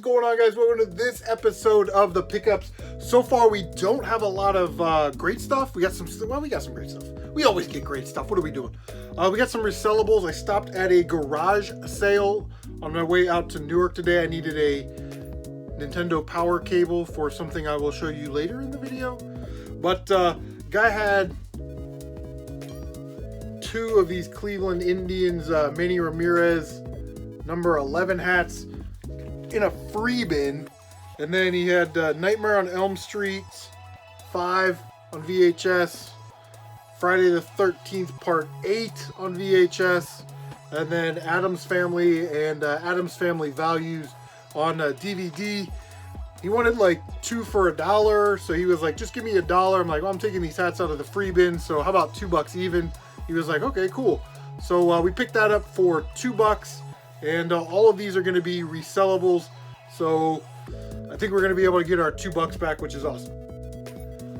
going on, guys? Welcome to this episode of the Pickups. So far, we don't have a lot of great stuff. We got some great stuff. We always get great stuff. What are we doing? We got some resellables. I stopped at a garage sale on my way out to Newark today. I needed a Nintendo power cable for something I will show you later in the video. But guy had two of these Cleveland Indians Manny Ramirez number 11 hats in a free bin, and then he had Nightmare on Elm Street 5 on VHS, Friday the 13th Part 8 on VHS, and then Addams Family and Addams Family Values on DVD. He wanted like 2 for $1, so he was like, just give me $1. I'm like, well, I'm taking these hats out of the free bin, so how about $2 even? He was like, okay, cool. So we picked that up for $2, and all of these are going to be resellables. So I think we're going to be able to get our $2 back, which is awesome.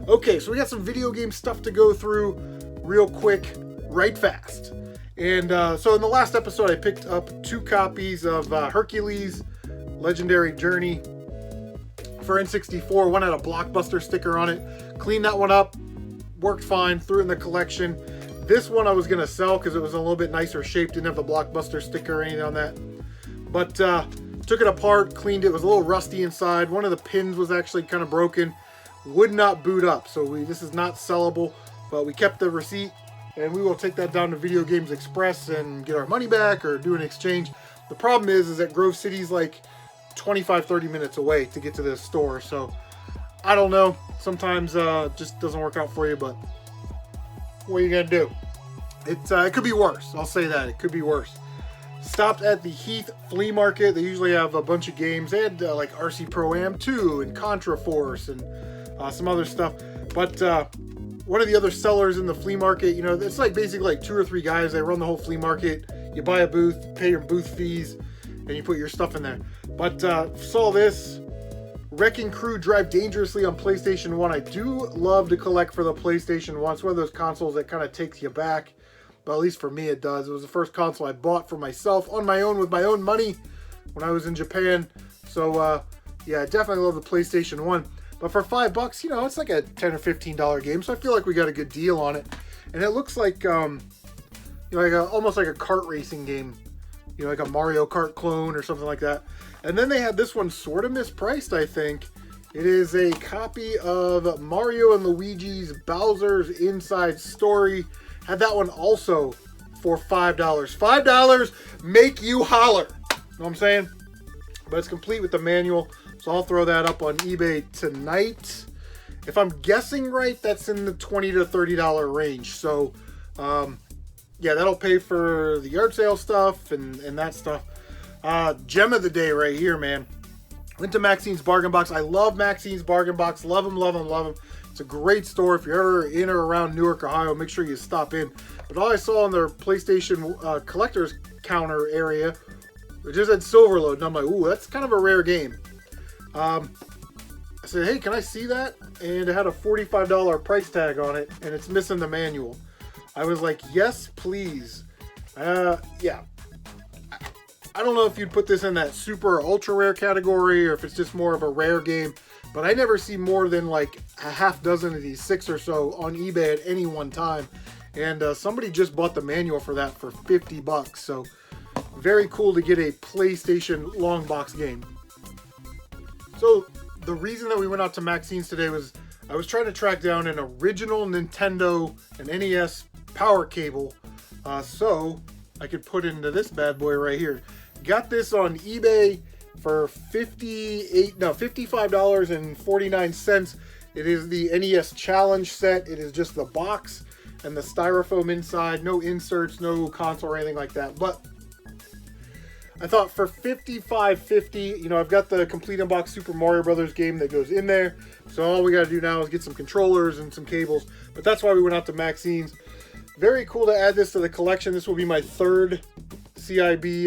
Okay, so we got some video game stuff to go through real quick, right fast. And so in the last episode, I picked up 2 copies of Hercules Legendary Journey for N64. One had a Blockbuster sticker on it. Cleaned that one up, worked fine, threw it in the collection. This one I was going to sell because it was a little bit nicer shape, didn't have the Blockbuster sticker or anything on that. But took it apart, cleaned it. It was a little rusty inside. One of the pins was actually kind of broken. Would not boot up, so this is not sellable. But we kept the receipt, and we will take that down to Video Games Express and get our money back or do an exchange. The problem is that Grove City's like 25-30 minutes away to get to this store, so I don't know. Sometimes just doesn't work out for you, but what are you gonna do? It could be worse. I'll say that. It could be worse. Stopped at the Heath Flea Market. They usually have a bunch of games. They had like RC Pro-Am 2 and Contra Force and some other stuff. But one of the other sellers in the flea market, you know, it's like basically like 2 or 3 guys. They run the whole flea market. You buy a booth, pay your booth fees, and you put your stuff in there. But saw this. Wrecking Crew Drive Dangerously on PlayStation 1. I do love to collect for the PlayStation 1. It's one of those consoles that kind of takes you back. But at least for me it does. It was the first console I bought for myself on my own with my own money when I was in Japan. So yeah, I definitely love the PlayStation 1. But for $5, you know, it's like a $10 or $15 game. So I feel like we got a good deal on it. And it looks like, you know, like almost like a kart racing game. You know, like a Mario Kart clone or something like that. And then they had this one sort of mispriced, I think. It is a copy of Mario and Luigi's Bowser's Inside Story. Had that one also for $5. $5 make you holler. Know what I'm saying? But it's complete with the manual. So I'll throw that up on eBay tonight. If I'm guessing right, that's in the $20 to $30 range. So, yeah, that'll pay for the yard sale stuff and that stuff. Gem of the day right here, man. Went to Maxine's Bargain Box. I love Maxine's Bargain Box. Love them, love them, love them. It's a great store. If you're ever in or around Newark, Ohio, make sure you stop in. But all I saw on their PlayStation collector's counter area, it just had Silverload. And I'm like, ooh, that's kind of a rare game. I said, hey, can I see that? And it had a $45 price tag on it, and it's missing the manual. I was like, yes, please. Yeah. I don't know if you'd put this in that super or ultra rare category or if it's just more of a rare game, but I never see more than like a half dozen of these 6 or so on eBay at any one time. And somebody just bought the manual for that for $50. So very cool to get a PlayStation long box game. So the reason that we went out to Maxine's today was I was trying to track down an original Nintendo and NES power cable so I could put into this bad boy right here. Got this on eBay for $55.49. It is the NES Challenge set. It is just the box and the styrofoam inside. No inserts, no console or anything like that. But I thought for $55.50, you know, I've got the complete unboxed Super Mario Brothers game that goes in there. So all we got to do now is get some controllers and some cables. But that's why we went out to Maxine's. Very cool to add this to the collection. This will be my 3rd CIB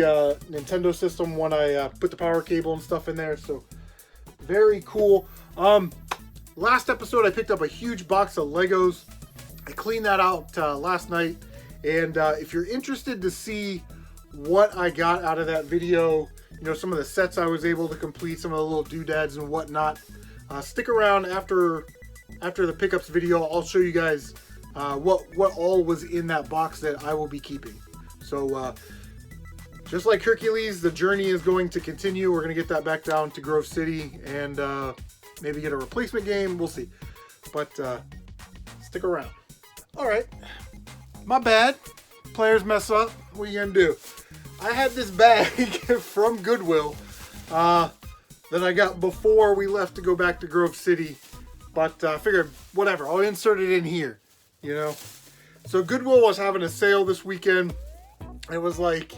Nintendo system when I put the power cable and stuff in there. So very cool. Last episode I picked up a huge box of Legos. I cleaned that out last night. And if you're interested to see what I got out of that video, you know, some of the sets I was able to complete, some of the little doodads and whatnot. Stick around after the pickups video. I'll show you guys what all was in that box that I will be keeping. So just like Hercules, the journey is going to continue. We're going to get that back down to Grove City and maybe get a replacement game. We'll see. But stick around. All right. My bad. Players mess up. What are you going to do? I had this bag from Goodwill that I got before we left to go back to Grove City. But I figured, whatever, I'll insert it in here, you know. So Goodwill was having a sale this weekend. It was like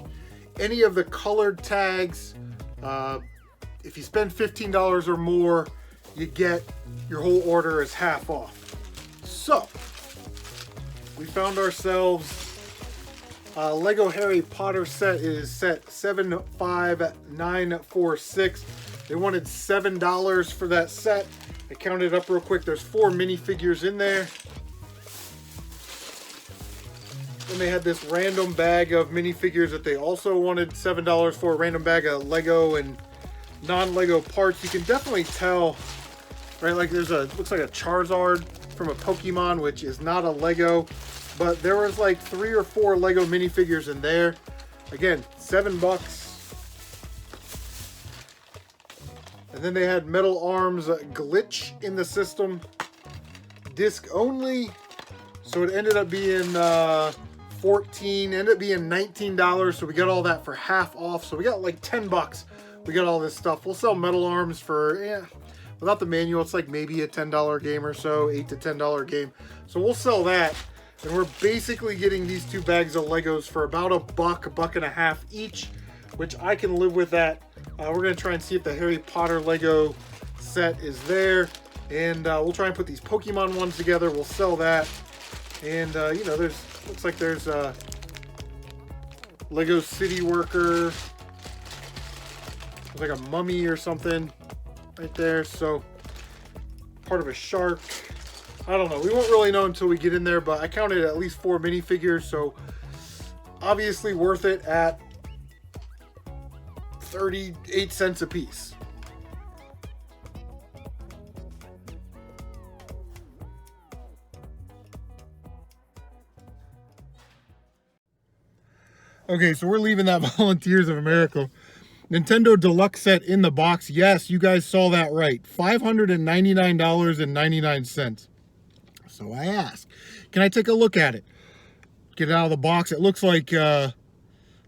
any of the colored tags. If you spend $15 or more, you get your whole order is half off. So we found ourselves Lego Harry Potter set. Is set 75946. They wanted $7 for that set. I counted up real quick. There's 4 minifigures in there. Then they had this random bag of minifigures that they also wanted $7 for. A random bag of Lego and non-Lego parts. You can definitely tell, right? Like there's looks like a Charizard from a Pokemon, which is not a Lego. But there was like 3 or 4 Lego minifigures in there. Again, $7. And then they had Metal Arms Glitch in the system. Disc only. So it ended up being ended up being $19. So we got all that for half off. So we got like $10. We got all this stuff. We'll sell Metal Arms for, without the manual, it's like maybe a $10 game or so, $8 to $10 game. So we'll sell that. And we're basically getting these 2 bags of Legos for about $1.50 each, which I can live with that. We're going to try and see if the Harry Potter Lego set is there. And we'll try and put these Pokemon ones together. We'll sell that. And, you know, looks like there's Lego City Worker. Looks like a mummy or something right there. So, part of a shark. I don't know. We won't really know until we get in there, but I counted at least 4 minifigures. So, obviously worth it at 38 cents a piece. Okay, so we're leaving that Volunteers of America. Nintendo Deluxe set in the box. Yes, you guys saw that right. $599.99. So I asked, can I take a look at it? Get it out of the box. It looks like it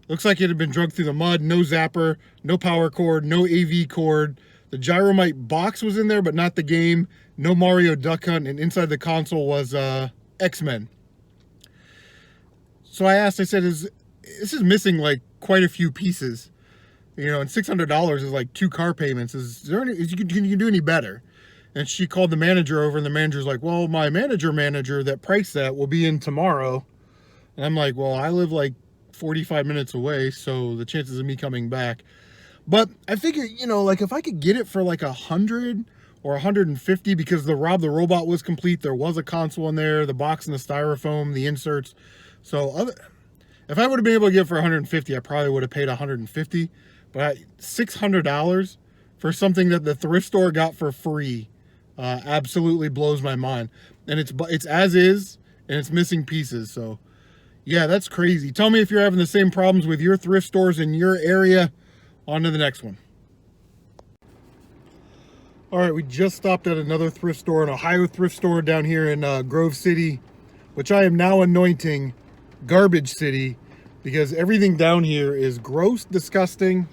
had been drugged through the mud. No zapper, no power cord, no AV cord. The Gyromite box was in there, but not the game. No Mario Duck Hunt, and inside the console was X-Men. So I asked, I said, this is missing like quite a few pieces. You know, and $600 is like 2 car payments. Can you do any better? And she called the manager over, and the manager's like, well, my manager that priced that will be in tomorrow. And I'm like, well, I live like 45 minutes away, so the chances of me coming back. But I figure, you know, like if I could get it for like 100 or 150, because the Rob the Robot was complete. There was a console in there, the box and the styrofoam, the inserts. So if I would have been able to get it for 150, I probably would have paid 150. But $600 for something that the thrift store got for free absolutely blows my mind. And it's as is, and it's missing pieces. So yeah, that's crazy. Tell me if you're having the same problems with your thrift stores in your area. On to the next one. All right, we just stopped at another thrift store, an Ohio thrift store down here in Grove City, which I am now anointing Garbage City, because everything down here is gross, disgusting.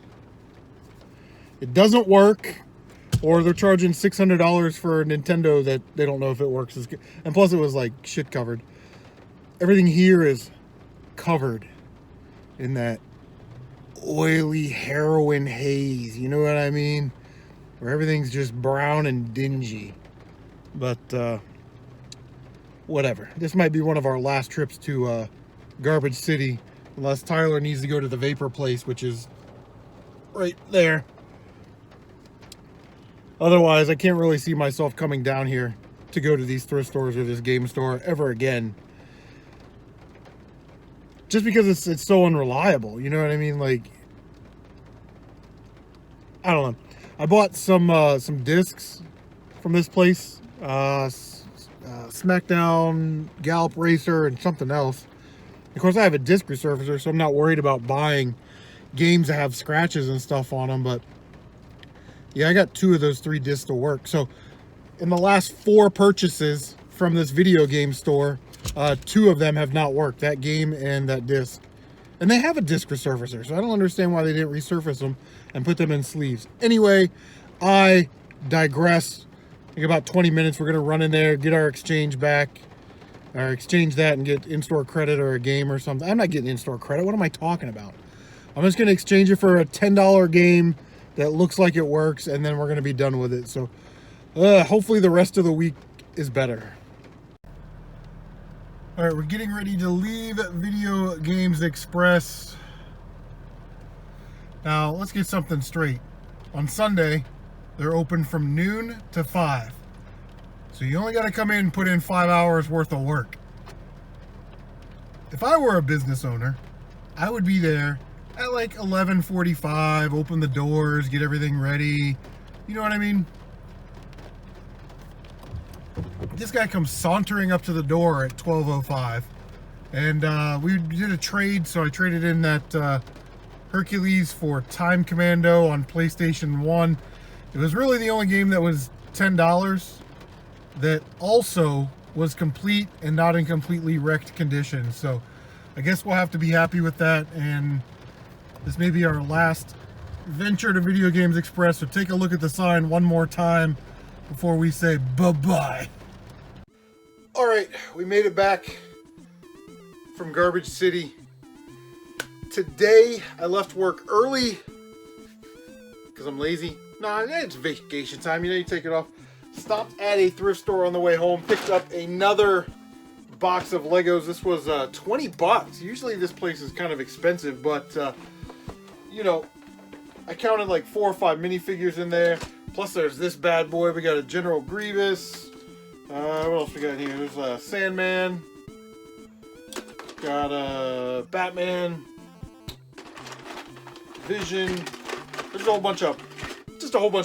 It doesn't work, or they're charging $600 for a Nintendo that they don't know if it works. And plus it was like shit covered. Everything here is covered in that oily heroin haze, you know what I mean? Where everything's just brown and dingy. But whatever. This might be one of our last trips to Garbage City, unless Tyler needs to go to the Vapor Place, which is right there. Otherwise, I can't really see myself coming down here to go to these thrift stores or this game store ever again. Just because it's so unreliable, you know what I mean? Like, I don't know. I bought some discs from this place. SmackDown, Gallop Racer, and something else. Of course, I have a disc resurfacer, so I'm not worried about buying games that have scratches and stuff on them. But yeah, I got 2 of those 3 discs to work. So in the last 4 purchases from this video game store, 2 of them have not worked, that game and that disc. And they have a disc resurfacer, so I don't understand why they didn't resurface them and put them in sleeves. Anyway, I digress. In about 20 minutes, we're going to run in there, get our exchange back, or exchange that and get in-store credit or a game or something. I'm not getting in-store credit. What am I talking about? I'm just going to exchange it for a $10 game that looks like it works, and then we're going to be done with it. So hopefully the rest of the week is better. All right, we're getting ready to leave Video Games Express. Now, let's get something straight. On Sunday, they're open from noon to 5. So you only got to come in and put in 5 hours worth of work. If I were a business owner, I would be there at like 11:45, open the doors, get everything ready. You know what I mean? This guy comes sauntering up to the door at 12:05, and we did a trade, so I traded in that Hercules for Time Commando on PlayStation 1. It was really the only game that was $10 that also was complete and not in completely wrecked condition. So I guess we'll have to be happy with that, and this may be our last venture to Video Games Express, so take a look at the sign one more time before we say bye-bye. All right, we made it back from Garbage City. Today, I left work early because I'm lazy. Nah, it's vacation time. You know, you take it off. Stopped at a thrift store on the way home. Picked up another box of Legos. This was 20 bucks. Usually this place is kind of expensive, but, you know, I counted like 4 or 5 minifigures in there. Plus there's this bad boy. We got a General Grievous. What else we got here? There's a Sandman. Got a Batman. Vision. There's a whole bunch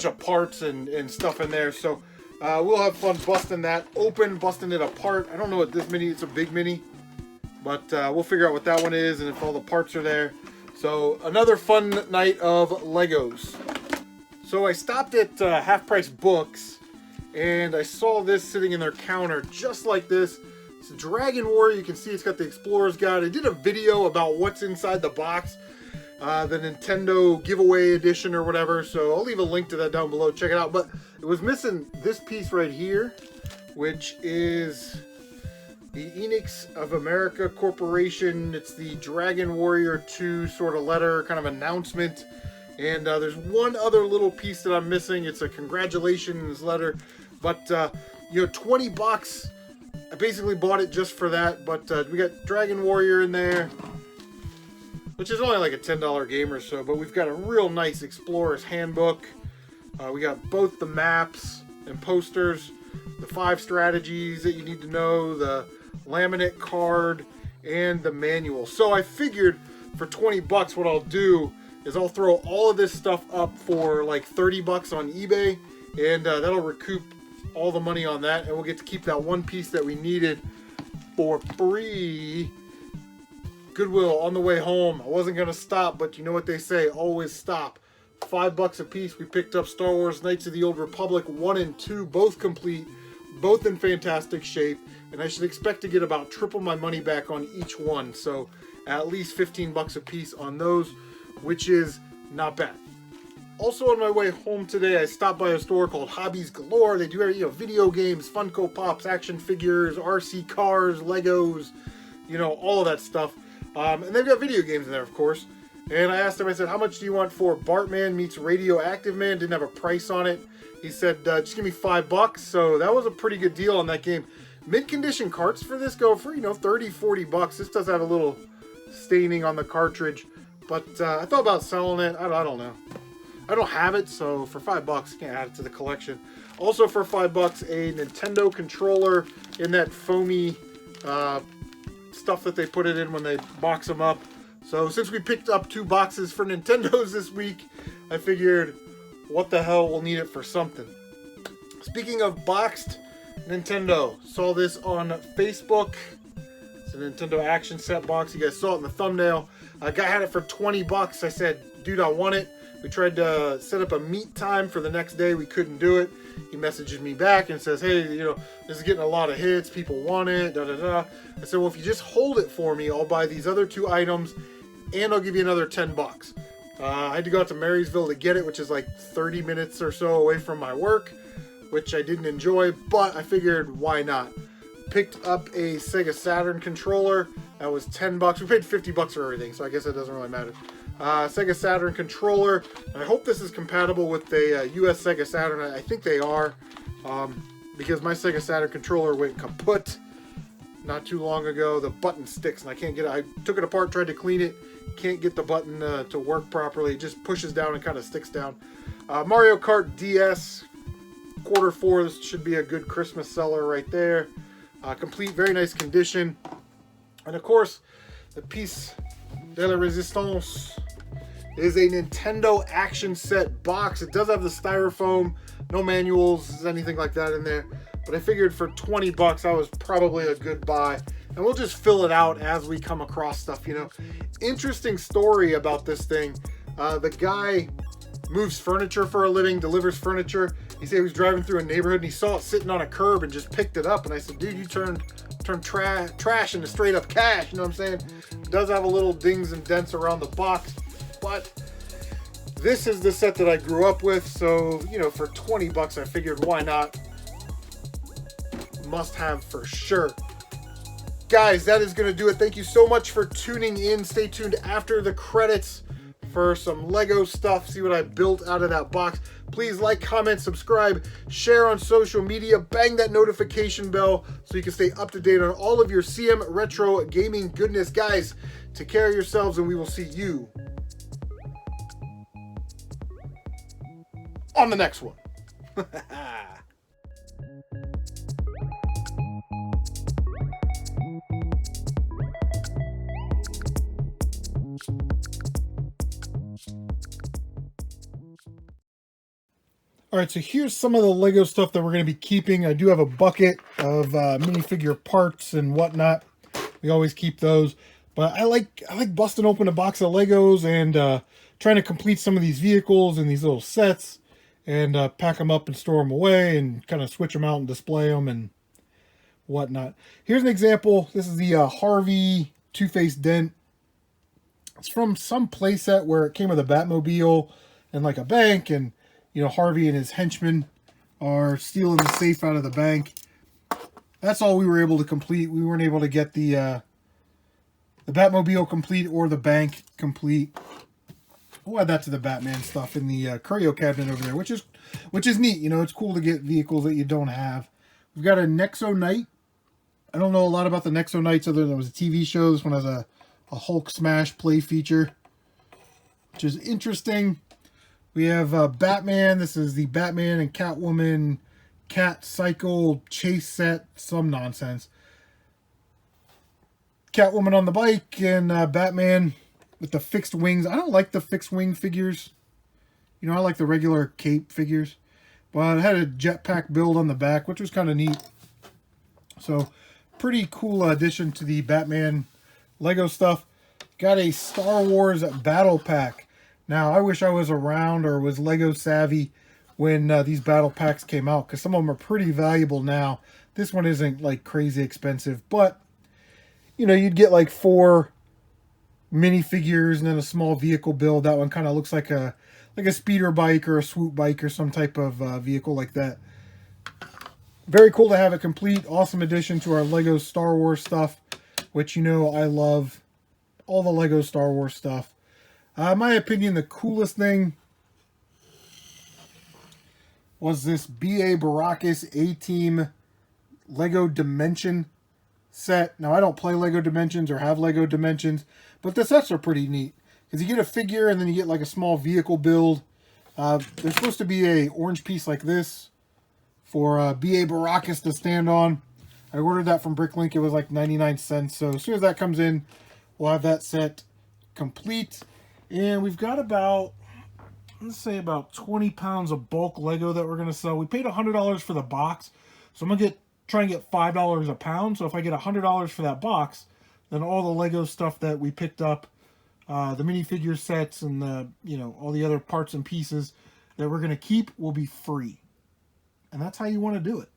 of parts and stuff in there. So we'll have fun busting that open, busting it apart. I don't know what this mini, it's a big mini, but we'll figure out what that one is and if all the parts are there. So another fun night of Legos. So I stopped at Half Price Books and I saw this sitting in their counter just like this. It's a Dragon Warrior. You can see it's got the Explorer's Guide. I did a video about what's inside the box, the Nintendo giveaway edition or whatever, so I'll leave a link to that down below. Check it out. But it was missing this piece right here, which is the Enix of America Corporation. It's the Dragon Warrior 2 sort of letter, kind of announcement. And there's one other little piece that I'm missing. It's a congratulations letter. But, you know, 20 bucks. I basically bought it just for that. But we got Dragon Warrior in there, which is only like a $10 game or so. But we've got a real nice Explorer's Handbook. We got both the maps and posters, the 5 strategies that you need to know, the laminate card, and the manual. So I figured for 20 bucks what I'll do is I'll throw all of this stuff up for like 30 bucks on eBay, and that'll recoup all the money on that, and we'll get to keep that one piece that we needed for free. Goodwill on the way home. I wasn't going to stop, but you know what they say, always stop. $5 a piece. We picked up Star Wars Knights of the Old Republic 1 and 2, both complete, both in fantastic shape, and I should expect to get about triple my money back on each one, so at least 15 bucks a piece on those, which is not bad. Also on my way home today, I stopped by a store called Hobbies Galore. They do, you know, video games, Funko Pops, action figures, RC cars, Legos, you know, all of that stuff. And they've got video games in there, of course. And I asked him, I said, how much do you want for Bartman meets Radioactive Man? Didn't have a price on it. He said, just give me $5. So that was a pretty good deal on that game. Mid-condition carts for this go for, you know, 30, 40 bucks. This does have a little staining on the cartridge. But I thought about selling it. I don't know. I don't have it, so for $5, can't add it to the collection. Also for $5, a Nintendo controller in that foamy stuff that they put it in when they box them up. So since we picked up 2 boxes for Nintendos this week, I figured, what the hell, we'll need it for something. Speaking of boxed Nintendo, saw this on Facebook. It's a Nintendo action set box. You guys saw it in the thumbnail. Guy had it for 20 bucks. I said, dude, I want it. We tried to set up a meet time for the next day. We couldn't do it. He messages me back and says, hey, you know, this is getting a lot of hits. People want it, da da da. I said, well, if you just hold it for me, I'll buy these other 2 items and I'll give you another 10 bucks. I had to go out to Marysville to get it, which is like 30 minutes or so away from my work, which I didn't enjoy, but I figured, why not? Picked up a Sega Saturn controller. That was 10 bucks. We paid 50 bucks for everything, so I guess it doesn't really matter. Sega Saturn controller. I hope this is compatible with the US Sega Saturn. I think they are, because my Sega Saturn controller went kaput not too long ago. The button sticks and I can't get it. I took it apart, tried to clean it. Can't get the button to work properly. It just pushes down and kind of sticks down. Mario Kart DS, Q4. This should be a good Christmas seller right there. Complete, very nice condition. And of course, the piece de la resistance is a Nintendo action set box. It does have the styrofoam, no manuals, anything like that in there. But I figured for 20 bucks, that was probably a good buy. And we'll just fill it out as we come across stuff, you know. Interesting story about this thing. The guy moves furniture for a living, delivers furniture. He said he was driving through a neighborhood and he saw it sitting on a curb and just picked it up. And I said, dude, you turned trash into straight up cash. You know what I'm saying? It does have a little dings and dents around the box, but this is the set that I grew up with. So, you know, for 20 bucks, I figured, why not? Must have for sure. Guys, that is going to do it. Thank you so much for tuning in. Stay tuned after the credits for some Lego stuff. See what I built out of that box. Please like, comment, subscribe, share on social media. Bang that notification bell so you can stay up to date on all of your CM Retro gaming goodness. Guys, take care of yourselves and we will see you on the next one. All right, so here's some of the Lego stuff that we're going to be keeping. I do have a bucket of minifigure parts and whatnot. We always keep those. But I like busting open a box of Legos and trying to complete some of these vehicles and these little sets and pack them up and store them away and kind of switch them out and display them and whatnot. Here's an example. This is the Harvey Two-Face Dent. It's from some playset where it came with a Batmobile and like a bank, and you know, Harvey and his henchmen are stealing the safe out of the bank. That's all we were able to complete. We weren't able to get the Batmobile complete or the bank complete. We'll add that to the Batman stuff in the curio cabinet over there, which is neat. You know, it's cool to get vehicles that you don't have. We've got a Nexo Knight. I don't know a lot about the Nexo Knights other than it was a TV show. This one has a Hulk smash play feature, which is interesting. We have Batman. This is the Batman and Catwoman Cat Cycle chase set. Some nonsense. Catwoman on the bike and Batman with the fixed wings. I don't like the fixed wing figures. You know, I like the regular cape figures. But it had a jetpack build on the back, which was kind of neat. So, pretty cool addition to the Batman Lego stuff. Got a Star Wars battle pack. Now, I wish I was around or was Lego savvy when these battle packs came out, because some of them are pretty valuable now. This one isn't like crazy expensive, but you know, you'd get like 4 minifigures and then a small vehicle build. That one kind of looks like a speeder bike or a swoop bike or some type of vehicle like that. Very cool to have it complete. Awesome addition to our Lego Star Wars stuff, which you know I love all the Lego Star Wars stuff. In my opinion, the coolest thing was this B.A. Baracus A-Team Lego Dimension set. Now, I don't play Lego Dimensions or have Lego Dimensions, but the sets are pretty neat. Because you get a figure and then you get like a small vehicle build. There's supposed to be a orange piece like this for B.A. Baracus to stand on. I ordered that from Bricklink. It was like 99 cents. So as soon as that comes in, we'll have that set complete. And we've got about, let's say about 20 pounds of bulk Lego that we're going to sell. We paid $100 for the box, so I'm going to try and get $5 a pound. So if I get $100 for that box, then all the Lego stuff that we picked up, the minifigure sets and the, all the other parts and pieces that we're going to keep will be free. And that's how you want to do it.